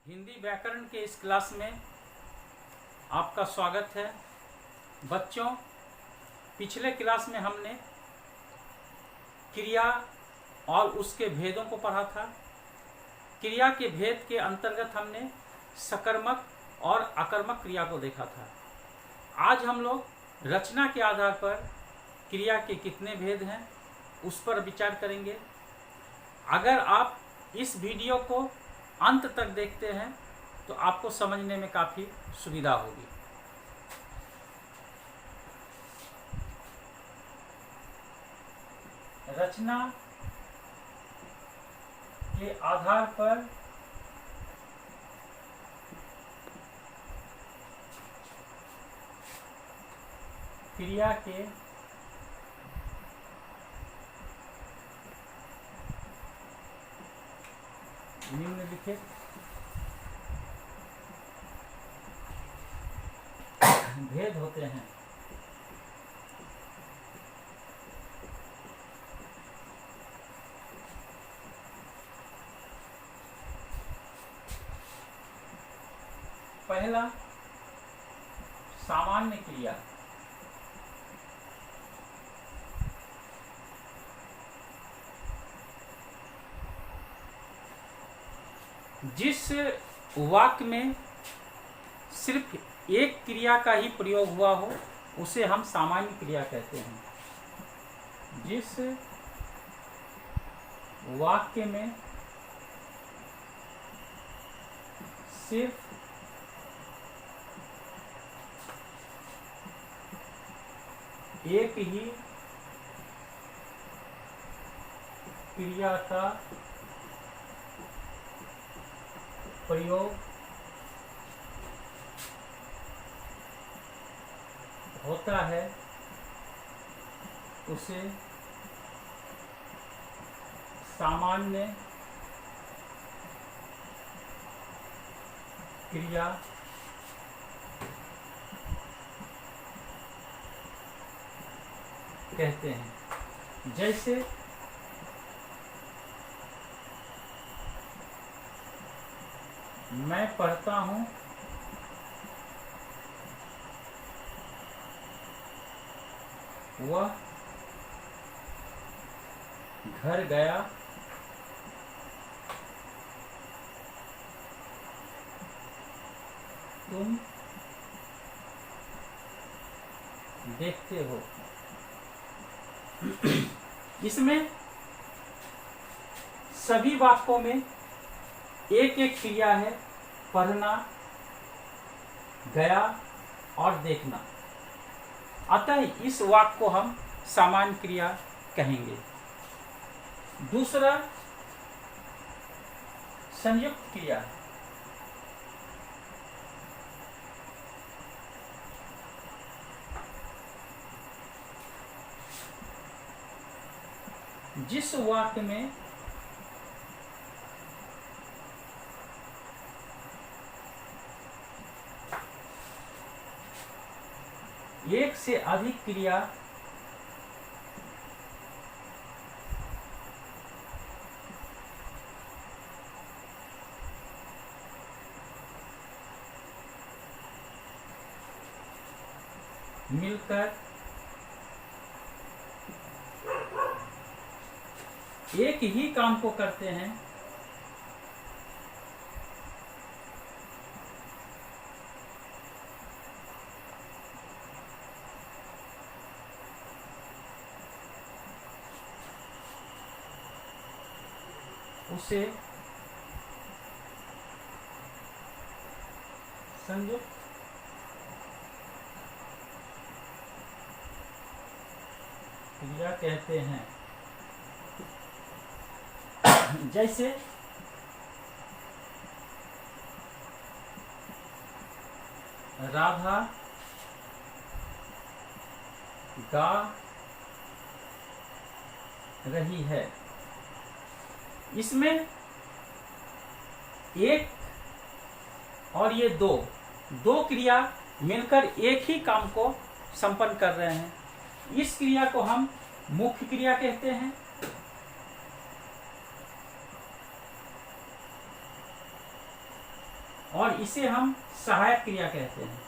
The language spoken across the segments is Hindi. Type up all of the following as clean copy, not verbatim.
हिंदी व्याकरण के इस क्लास में आपका स्वागत है। बच्चों, पिछले क्लास में हमने क्रिया और उसके भेदों को पढ़ा था। क्रिया के भेद के अंतर्गत हमने सकर्मक और अकर्मक क्रिया को देखा था। आज हम लोग रचना के आधार पर क्रिया के कितने भेद हैं उस पर विचार करेंगे। अगर आप इस वीडियो को अंत तक देखते हैं तो आपको समझने में काफ़ी सुविधा होगी। रचना के आधार पर क्रिया के निम्नलिखित भेद होते हैं। पहला, सामान्य क्रिया। जिस वाक्य में सिर्फ एक क्रिया का ही प्रयोग हुआ हो उसे हम सामान्य क्रिया कहते हैं। जिस वाक्य में सिर्फ एक ही क्रिया का प्रयोग होता है उसे सामान्य क्रिया कहते हैं। जैसे मैं पढ़ता हूँ, वह घर गया, तुम देखते हो। इसमें सभी वाक्यों में एक एक क्रिया है, पढ़ना, गया और देखना। अतः इस वाक्य को हम सामान्य क्रिया कहेंगे। दूसरा, संयुक्त क्रिया। जिस वाक्य में एक से अधिक क्रिया मिलकर एक ही काम को करते हैं, उसे संयुक्त क्रिया कहते हैं। जैसे राधा गा रही है। इसमें एक और ये दो क्रिया मिलकर एक ही काम को संपन्न कर रहे हैं। इस क्रिया को हम मुख्य क्रिया कहते हैं। और इसे हम सहायक क्रिया कहते हैं।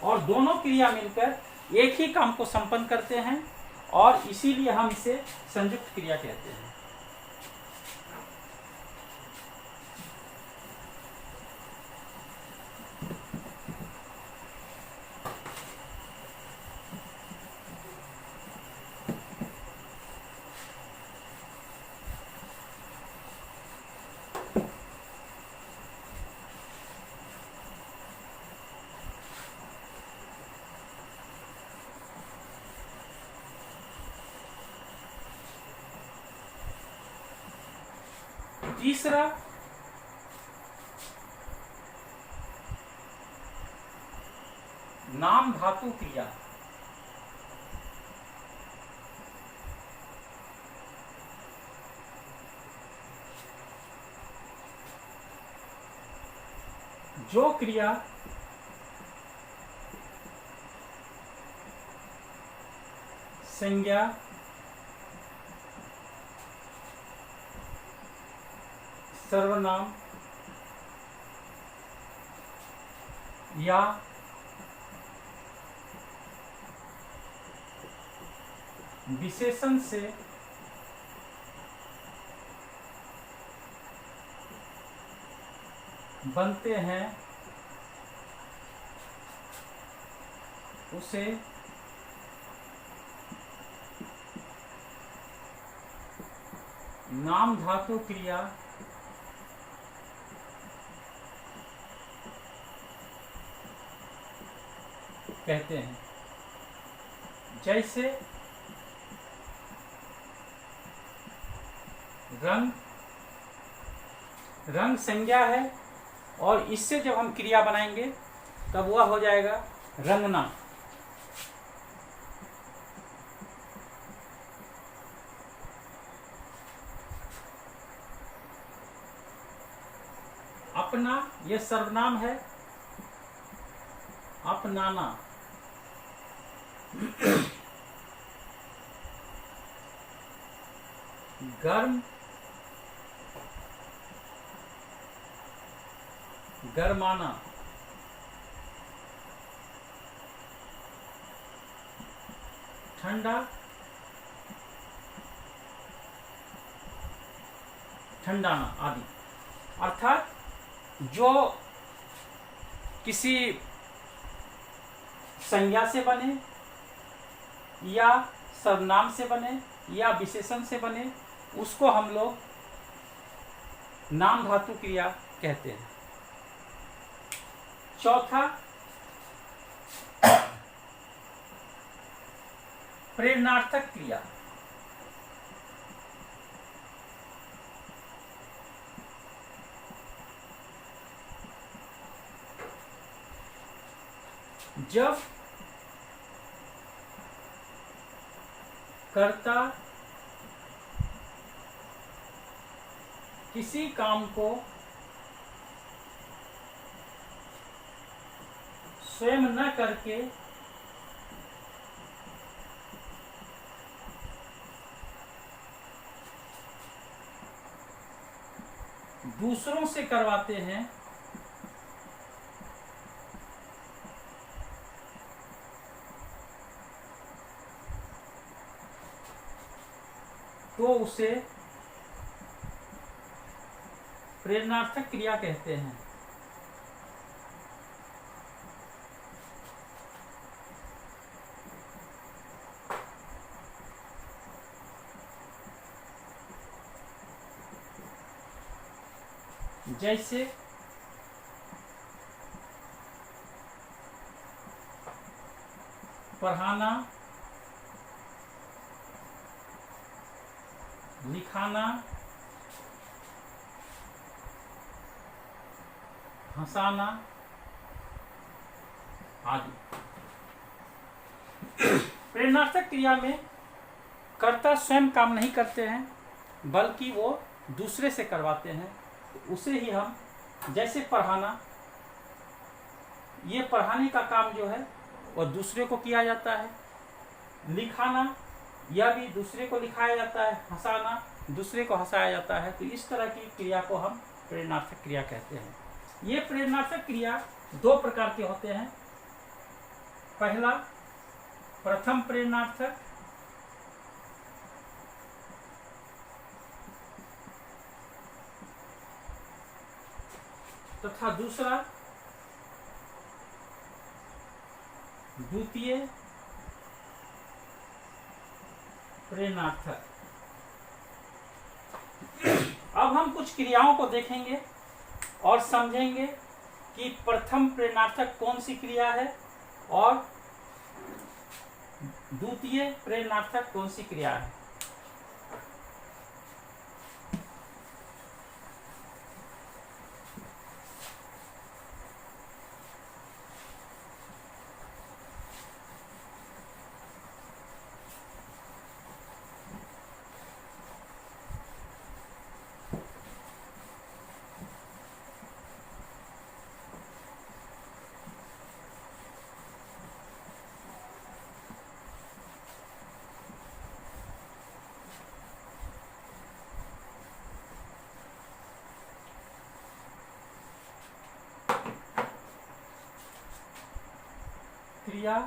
और दोनों क्रिया मिलकर एक ही काम को संपन्न करते हैं और इसीलिए हम इसे संयुक्त क्रिया कहते हैं। तीसरा नाम धातु क्रिया। जो क्रिया संज्ञा, सर्वनाम या विशेषण से बनते हैं उसे नाम धातु क्रिया कहते हैं। जैसे रंग, रंग संज्ञा है और इससे जब हम क्रिया बनाएंगे तब वह हो जाएगा रंगना। अपना, यह सर्वनाम है, अपनाना। गर्म, गरमाना। ठंडा, ठंडाना आदि। अर्थात जो किसी संज्ञा से बने या सर्वनाम से बने या विशेषण से बने उसको हम लोग नाम धातु क्रिया कहते हैं। चौथा प्रेरणार्थक क्रिया। जब कर्ता किसी काम को स्वयं न करके दूसरों से करवाते हैं तो उसे प्रेरणार्थक क्रिया कहते हैं। जैसे पढ़ाना, लिखाना, हंसाना आदि। प्रेरणार्थक क्रिया में कर्ता स्वयं काम नहीं करते हैं बल्कि वो दूसरे से करवाते हैं, तो उसे ही हम, जैसे पढ़ाना, ये पढ़ाने का काम जो है वह दूसरे को किया जाता है। लिखाना, यह भी दूसरे को लिखाया जाता है, हंसाना, दूसरे को हंसाया जाता है। तो इस तरह की क्रिया को हम प्रेरणार्थक क्रिया कहते हैं। ये प्रेरणार्थक क्रिया दो प्रकार के होते हैं। पहला प्रथम प्रेरणार्थक तथा दूसरा द्वितीय प्रेरणार्थक। अब हम कुछ क्रियाओं को देखेंगे और समझेंगे कि प्रथम प्रेरणार्थक कौन सी क्रिया है और द्वितीय प्रेरणार्थक कौन सी क्रिया है। क्रिया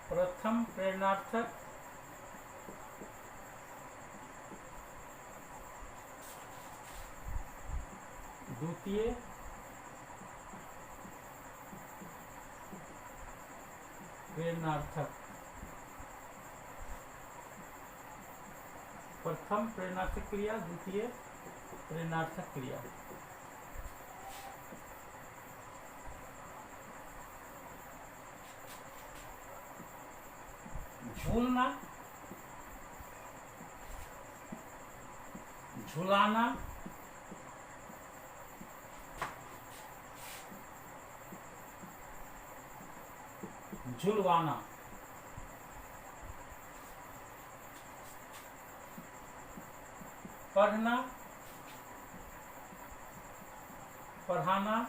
प्रथम प्रेरणार्थक द्वितीय प्रेरणार्थक। प्रथम प्रेरणार्थक क्रिया, द्वितीय प्रेरणार्थक क्रिया। झूलना, झुलाना, झुलवाना। पढ़ना, पढ़ाना,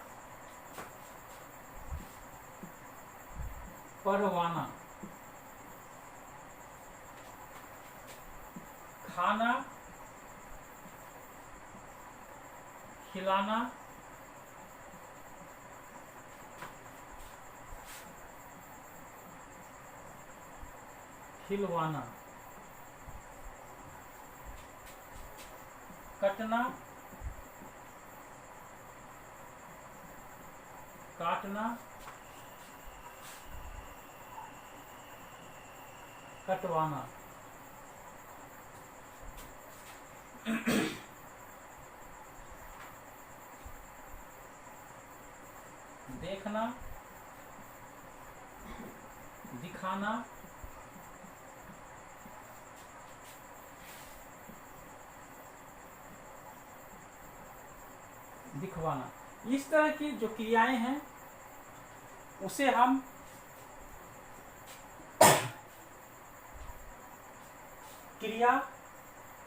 पढ़वाना। खाना, खिलाना, खिलवाना। कटना, काटना, कटवाना। देखना, दिखाना, दिखवाना। इस तरह की जो क्रियाएं हैं उसे हम क्रिया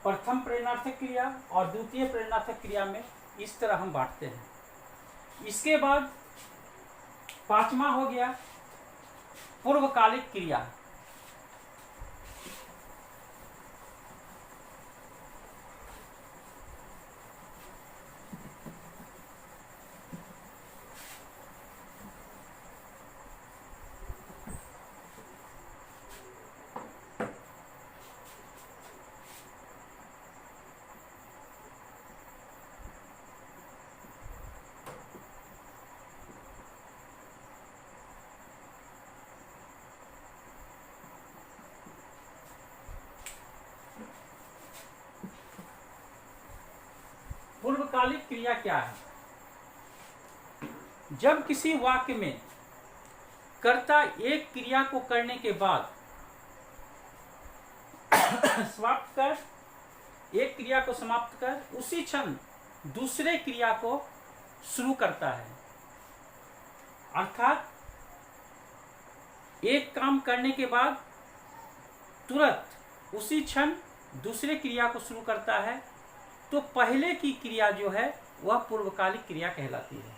प्रथम प्रेरणार्थक क्रिया और द्वितीय प्रेरणार्थक क्रिया में इस तरह हम बांटते हैं। इसके बाद पांचवा हो गया पूर्वकालिक क्रिया। पूर्वकालिक क्रिया क्या है? जब किसी वाक्य में कर्ता एक क्रिया को करने के बाद समाप्त कर एक क्रिया को समाप्त कर उसी क्षण दूसरे क्रिया को शुरू करता है, अर्थात एक काम करने के बाद तुरंत उसी क्षण दूसरे क्रिया को शुरू करता है, तो पहले की क्रिया जो है वह पूर्वकालिक क्रिया कहलाती है।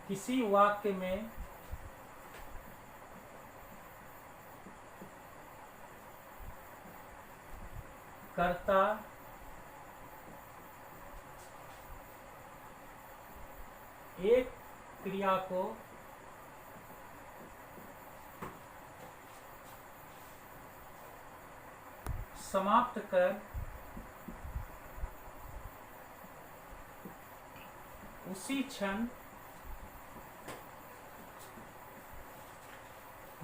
किसी वाक्य में कर्ता एक क्रिया को समाप्त कर उसी क्षण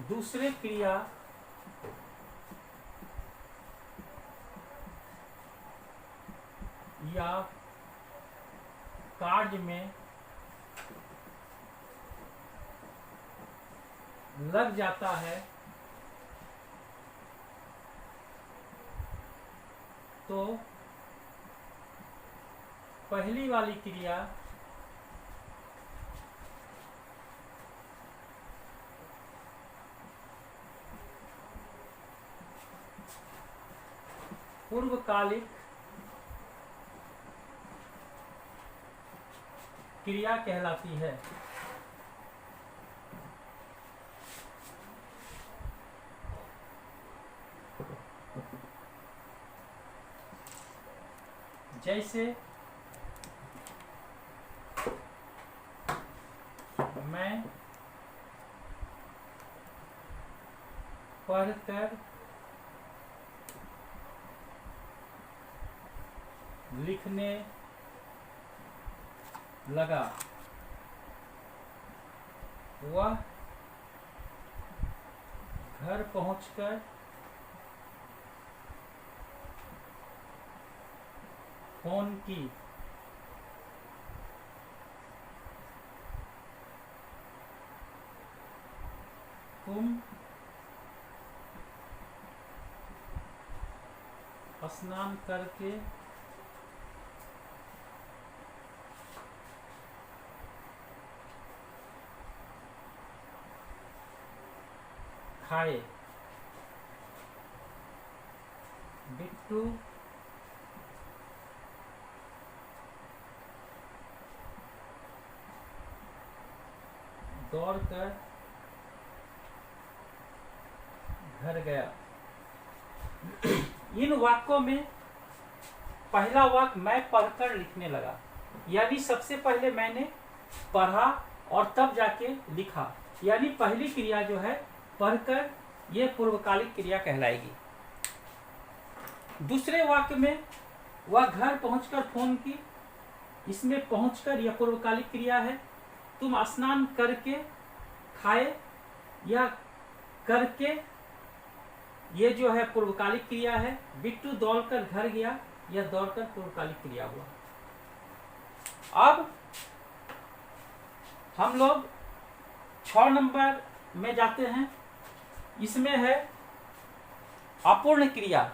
दूसरे क्रिया या कार्य में लग जाता है तो पहली वाली क्रिया पूर्वकालिक क्रिया कहलाती है। जैसे मैं पढ़कर लिखने लगा, वह घर पहुंचकर फोन की, तुम स्नान करके खाए, बिट्टू दौड़कर घर गया। इन वाक्यों में पहला वाक्य मैं पढ़कर लिखने लगा, यानी सबसे पहले मैंने पढ़ा और तब जाके लिखा, यानी पहली क्रिया जो है पढ़कर, यह पूर्वकालिक क्रिया कहलाएगी। दूसरे वाक्य में वह घर पहुंचकर फोन की, इसमें पहुंचकर यह पूर्वकालिक क्रिया है। तुम स्नान करके खाए, या करके ये जो है पूर्वकालिक क्रिया है। बिट्टू दौड़कर घर गया, यह दौड़कर पूर्वकालिक क्रिया हुआ। अब हम लोग 6 नंबर में जाते हैं। इसमें है अपूर्ण क्रिया।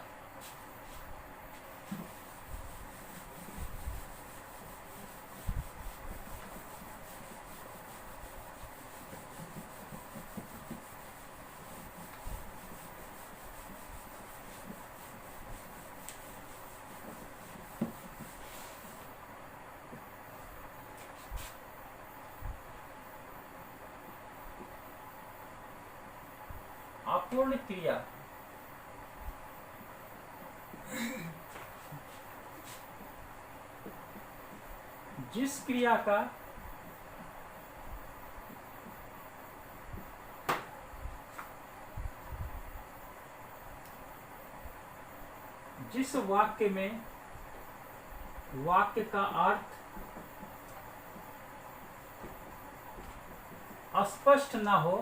अपूर्ण क्रिया जिस क्रिया का जिस वाक्य में वाक्य का अर्थ अस्पष्ट ना हो,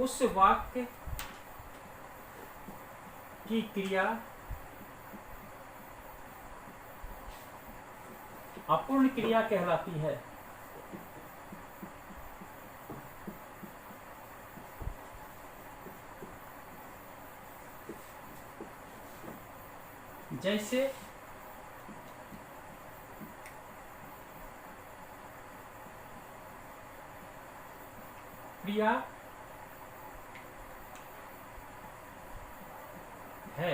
उस वाक्य की क्रिया अपूर्ण क्रिया कहलाती है। जैसे क्रिया है,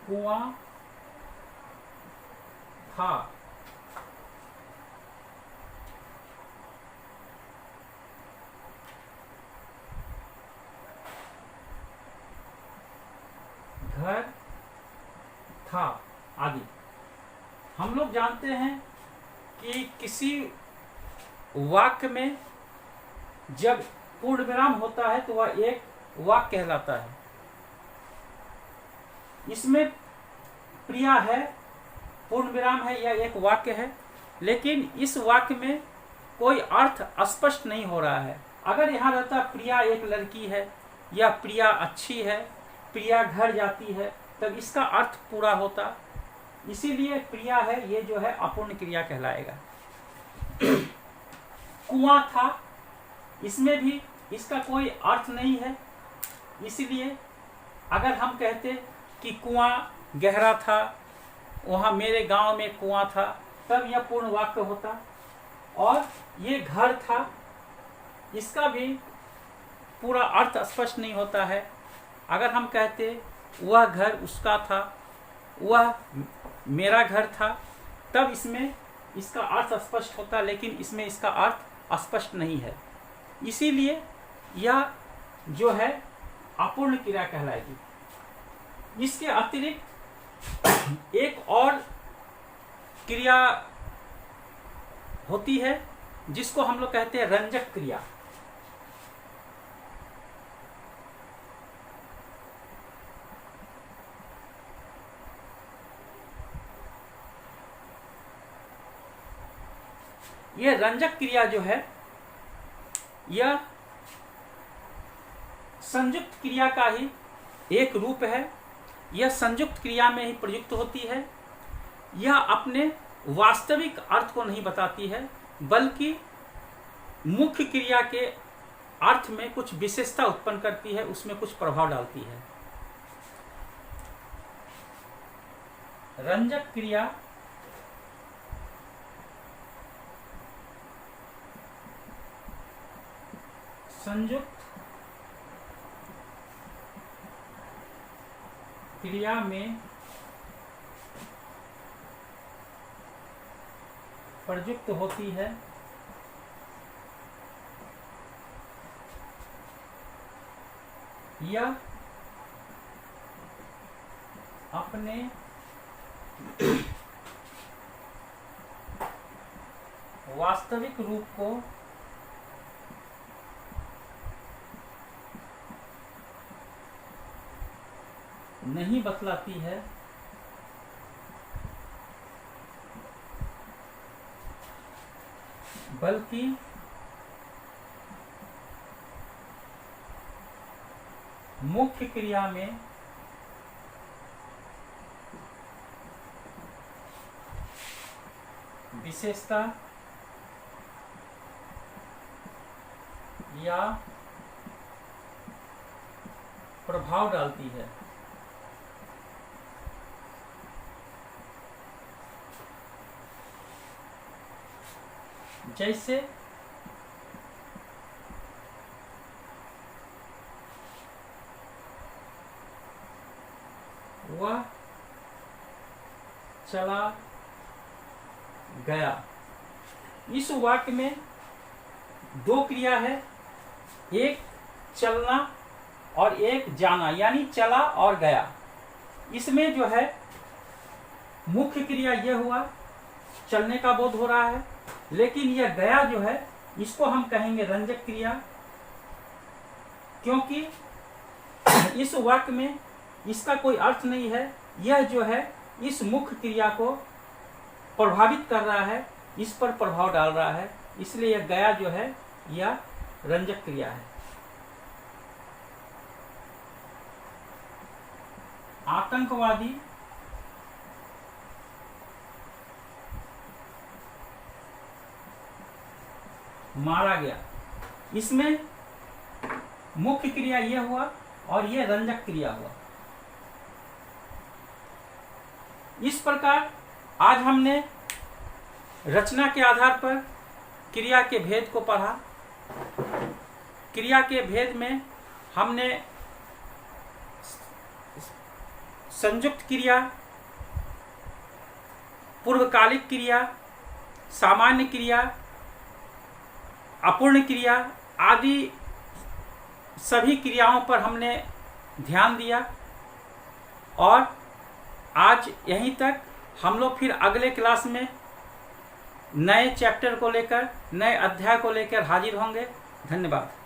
कुआं था। घर था आदि। हम लोग जानते हैं कि किसी वाक्य में जब पूर्ण विराम होता है तो वह एक वाक्य कहलाता है। इसमें प्रिया है, पूर्ण विराम है या एक वाक्य है, लेकिन इस वाक्य में कोई अर्थ स्पष्ट नहीं हो रहा है। अगर यहाँ रहता प्रिया एक लड़की है या प्रिया अच्छी है, प्रिया घर जाती है, तब इसका अर्थ पूरा होता। इसीलिए प्रिया है ये जो है अपूर्ण क्रिया कहलाएगा। कुआं था, इसमें भी इसका कोई अर्थ नहीं है। इसलिए अगर हम कहते कि कुआं गहरा था, वहाँ मेरे गांव में कुआं था, तब यह पूर्ण वाक्य होता। और ये घर था, इसका भी पूरा अर्थ स्पष्ट नहीं होता है। अगर हम कहते वह घर उसका था, वह मेरा घर था, तब इसमें इसका अर्थ स्पष्ट होता, लेकिन इसमें इसका अर्थ स्पष्ट नहीं है। इसीलिए यह जो है अपूर्ण क्रिया कहलाएगी। इसके अतिरिक्त एक और क्रिया होती है जिसको हम लोग कहते हैं रंजक क्रिया। यह रंजक क्रिया जो है यह संयुक्त क्रिया का ही एक रूप है। यह संयुक्त क्रिया में ही प्रयुक्त होती है। यह अपने वास्तविक अर्थ को नहीं बताती है, बल्कि मुख्य क्रिया के अर्थ में कुछ विशेषता उत्पन्न करती है, उसमें कुछ प्रभाव डालती है। रंजक क्रिया संयुक्त क्रिया में प्रयुक्त होती है। यह अपने वास्तविक रूप को नहीं बतलाती है, बल्कि मुख्य क्रिया में विशेषता या प्रभाव डालती है। जैसे वह चला गया। इस वाक्य में दो क्रिया है, एक चलना और एक जाना, यानी चला और गया। इसमें जो है मुख्य क्रिया यह हुआ, चलने का बोध हो रहा है, लेकिन यह गया जो है इसको हम कहेंगे रंजक क्रिया, क्योंकि इस वाक्य में इसका कोई अर्थ नहीं है। यह जो है इस मुख्य क्रिया को प्रभावित कर रहा है, इस पर प्रभाव डाल रहा है, इसलिए यह गया जो है यह रंजक क्रिया है। आतंकवादी मारा गया। इसमें मुख्य क्रिया यह हुआ और यह रंजक क्रिया हुआ। इस प्रकार आज हमने रचना के आधार पर क्रिया के भेद को पढ़ा। क्रिया के भेद में हमने संयुक्त क्रिया, पूर्वकालिक क्रिया, सामान्य क्रिया, अपूर्ण क्रिया आदि सभी क्रियाओं पर हमने ध्यान दिया। और आज यहीं तक। हम लोग फिर अगले क्लास में नए चैप्टर को लेकर, नए अध्याय को लेकर हाजिर होंगे। धन्यवाद।